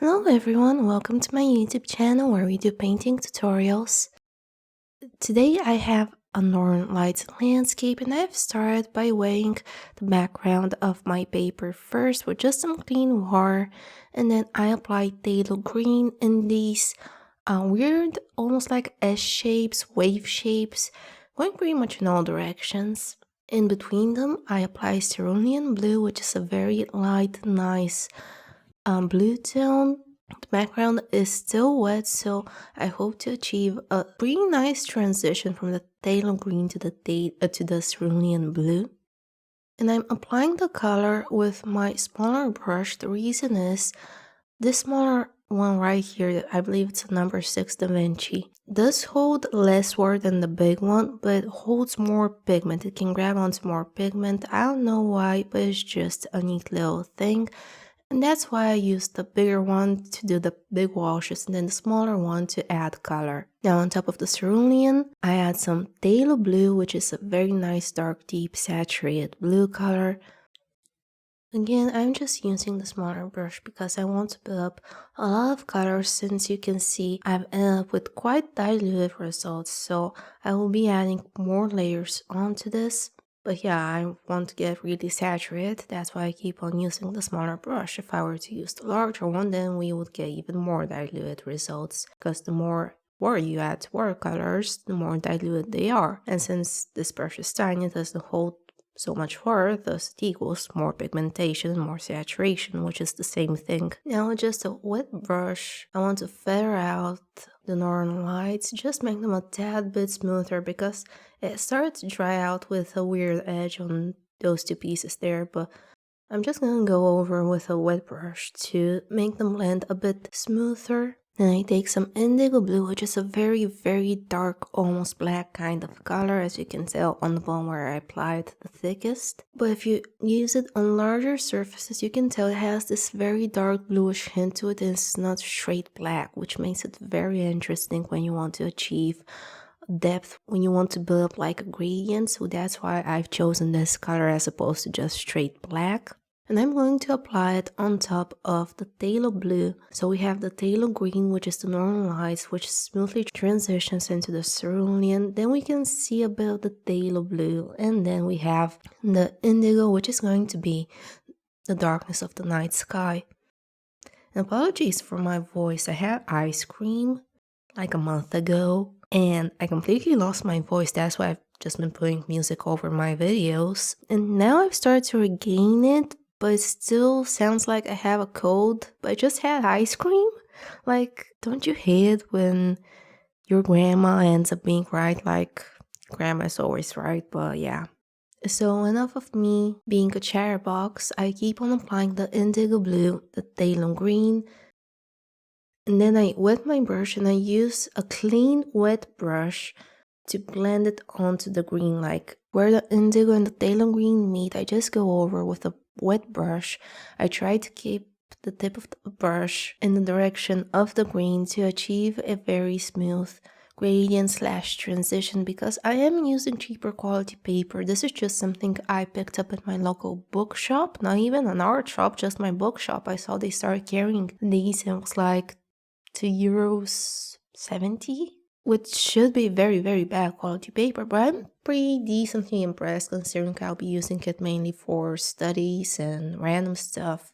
Hello everyone, welcome to my YouTube channel where we do painting tutorials. Today I have a Northern Lights landscape and I've started by weighing the background of my paper first with just some clean water, and then I applied phthalo green in these weird, almost like S shapes, wave shapes, going pretty much in all directions. In between them I applied cerulean blue, which is a very light, nice blue tone. The background is still wet, so I hope to achieve a pretty nice transition from the phthalo green to the cerulean blue. And I'm applying the color with my smaller brush. The reason is this smaller one right here, I believe it's a number 6 Da Vinci, does hold less water than the big one, but holds more pigment. It can grab onto more pigment. I don't know why, but it's just a neat little thing. And that's why I used the bigger one to do the big washes and then the smaller one to add color. Now on top of the cerulean, I add some phthalo blue, which is a very nice dark deep saturated blue color. Again, I'm just using the smaller brush because I want to build up a lot of colors, since you can see I've ended up with quite diluted results, so I will be adding more layers onto this. But yeah, I want to get really saturated, that's why I keep on using the smaller brush. If I were to use the larger one, then we would get even more diluted results, because the more water you add to watercolors, the more diluted they are. And since this brush is tiny, it doesn't hold so much water, thus it equals more pigmentation and more saturation, which is the same thing. Now with just a wet brush, I want to feather out the Northern Lights, just make them a tad bit smoother, because it started to dry out with a weird edge on those two pieces there, but I'm just gonna go over with a wet brush to make them blend a bit smoother. Then I take some indigo blue, which is a very, very dark, almost black kind of color, as you can tell on the bone where I applied the thickest. But if you use it on larger surfaces, you can tell it has this very dark bluish hint to it, and it's not straight black, which makes it very interesting when you want to achieve depth, when you want to build up like a gradient. So that's why I've chosen this color as opposed to just straight black. And I'm going to apply it on top of the phthalo blue. So we have the phthalo green, which is the Northern Lights, which smoothly transitions into the cerulean. Then we can see a bit of the phthalo blue, and then we have the indigo, which is going to be the darkness of the night sky. And apologies for my voice, I had ice cream like a month ago and I completely lost my voice. That's why I've just been putting music over my videos, and now I've started to regain it, but it still sounds like I have a cold, but I just had ice cream. Like, don't you hate it when your grandma ends up being right? Like, grandma's always right, but yeah. So enough of me being a chatterbox. I keep on applying the indigo blue, the phthalo green, and then I wet my brush and I use a clean wet brush to blend it onto the green. Like where the indigo and the phthalo green meet, I just go over with a wet brush. I try to keep the tip of the brush in the direction of the green to achieve a very smooth gradient slash transition, because I am using cheaper quality paper. This is just something I picked up at my local bookshop, not even an art shop, just my bookshop. I saw they started carrying these and it was like €2.70, which should be very, very bad quality paper, but I'm pretty decently impressed considering I'll be using it mainly for studies and random stuff.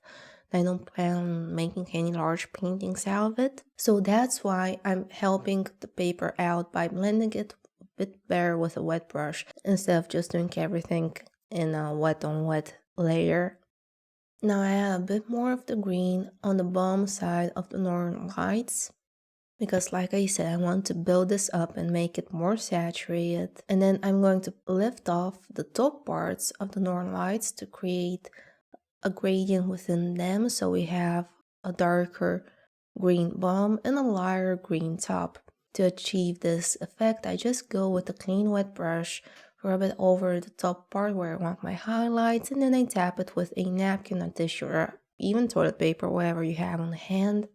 I don't plan on making any large paintings out of it. So that's why I'm helping the paper out by blending it a bit better with a wet brush instead of just doing everything in a wet on wet layer. Now I add a bit more of the green on the bottom side of the Northern Lights, because like I said, I want to build this up and make it more saturated. And then I'm going to lift off the top parts of the Northern Lights to create a gradient within them. So we have a darker green bottom and a lighter green top. To achieve this effect, I just go with a clean wet brush, rub it over the top part where I want my highlights, and then I tap it with a napkin or tissue or even toilet paper, whatever you have on hand.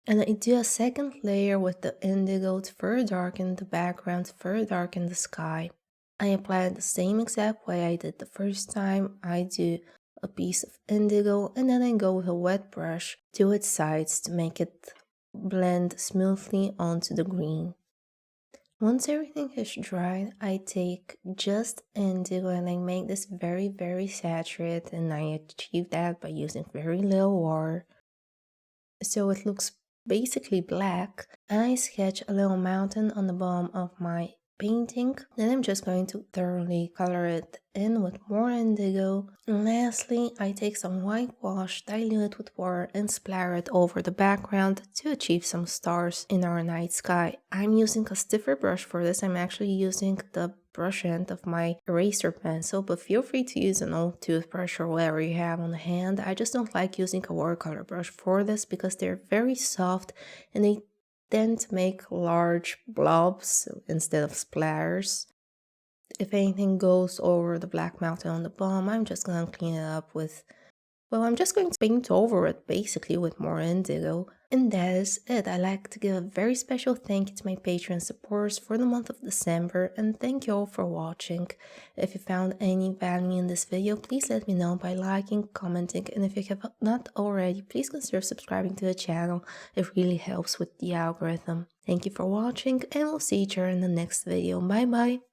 And I do a second layer with the indigo to further darken the background, to further darken the sky. I apply it the same exact way I did the first time. I do a piece of indigo, and then I go with a wet brush to its sides to make it blend smoothly onto the green. Once everything is dried, I take just indigo and I make this very saturated, and I achieve that by using very little water. So it looks basically black. I sketch a little mountain on the bottom of my painting. Then I'm just going to thoroughly color it in with more indigo. And lastly, I take some whitewash, dilute it with water, and splatter it over the background to achieve some stars in our night sky. I'm using a stiffer brush for this. I'm actually using the brush end of my eraser pencil, but feel free to use an old toothbrush or whatever you have on hand. I just don't like using a watercolor brush for this because they're very soft and they tend to make large blobs instead of splatters. If anything goes over the black mountain on the bottom, I'm just gonna clean it up with, well, I'm just going to paint over it basically with more indigo. And that is it. I like to give a very special thank you to my Patreon supporters for the month of December, and thank you all for watching. If you found any value in this video, please let me know by liking, commenting, and if you have not already, please consider subscribing to the channel. It really helps with the algorithm. Thank you for watching, and we'll see each other in the next video. Bye bye!